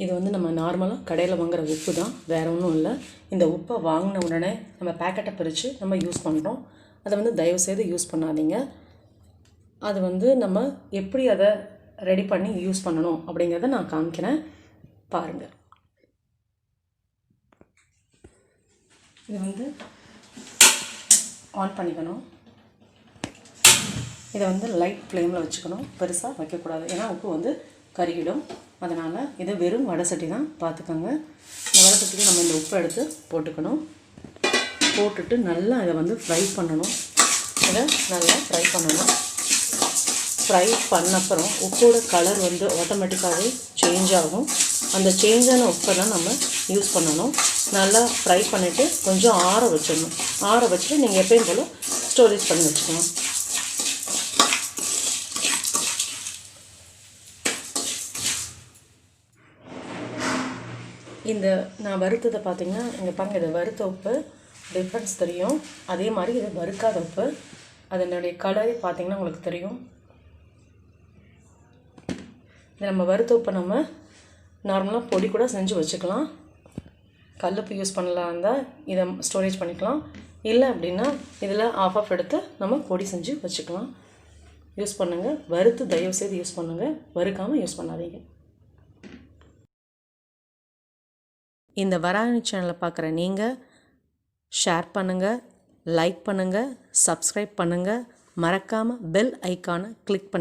இது வந்து நம்ம நார்மலாக கடையில் வாங்குகிற உப்பு தான், வேறு ஒன்றும் இல்லை. இந்த உப்பை வாங்கின உடனே நம்ம பேக்கெட்டை பிரித்து நம்ம யூஸ் பண்ணுறோம். அதை வந்து தயவுசெய்து யூஸ் பண்ணாதீங்க. அது வந்து நம்ம எப்படி அதை ரெடி பண்ணி யூஸ் பண்ணணும் அப்படிங்கிறத நான் காமிக்கிறேன், பாருங்கள். இது வந்து ஆன் பண்ணிக்கணும். இதை வந்து லைட் ஃப்ளேமில் வச்சுக்கணும், பெருசாக வைக்கக்கூடாது, ஏன்னா உப்பு வந்து கருகிடும். அதனால் இது வெறும் வடை சட்டி தான், பார்த்துக்கோங்க. இந்த வடை சட்டிக்கு நம்ம இந்த உப்பை எடுத்து போட்டுக்கணும். போட்டுட்டு நல்லா இதை வந்து ஃப்ரை பண்ணணும். இதை நல்லா ஃப்ரை பண்ணணும். ஃப்ரை பண்ணப்புறம் உப்போட கலர் வந்து ஆட்டோமேட்டிக்காகவே சேஞ்ச் ஆகும். அந்த சேஞ்சான உப்பை தான் நம்ம யூஸ் பண்ணணும். நல்லா ஃப்ரை பண்ணிவிட்டு கொஞ்சம் ஆற வச்சிடணும். ஆற வச்சுட்டு நீங்கள் எப்பயும் போல் ஸ்டோரேஜ் பண்ணி வச்சுக்கணும். இந்த நான் வறுத்ததை பார்த்திங்கன்னா, இங்கே பாருங்கள், இதை வறுத்த உப்பு டிஃப்ரென்ஸ் தெரியும். அதே மாதிரி இது வறுக்காத உப்பு, அதனுடைய கலரே பார்த்திங்கன்னா உங்களுக்கு தெரியும். இது நம்ம வறுத்த உப்பை நம்ம நார்மலாக பொடி கூட செஞ்சு வச்சுக்கலாம். கல்லுப்பு யூஸ் பண்ணலாம் இருந்தால் இதை ஸ்டோரேஜ் பண்ணிக்கலாம். இல்லை அப்படின்னா இதில் ஆஃப் எடுத்து நம்ம பொடி செஞ்சு வச்சுக்கலாம். யூஸ் பண்ணுங்கள். வறுத்து தயவுசெய்து யூஸ் பண்ணுங்கள், வறுக்காமல் யூஸ் பண்ணாதீங்க. இந்த வராணி சேனலை பார்க்குற நீங்கள் ஷேர் பண்ணுங்கள், லைக் பண்ணுங்கள், சப்ஸ்கிரைப் பண்ணுங்கள், மறக்காமல் பெல் ஐக்கானை கிளிக் பண்ணி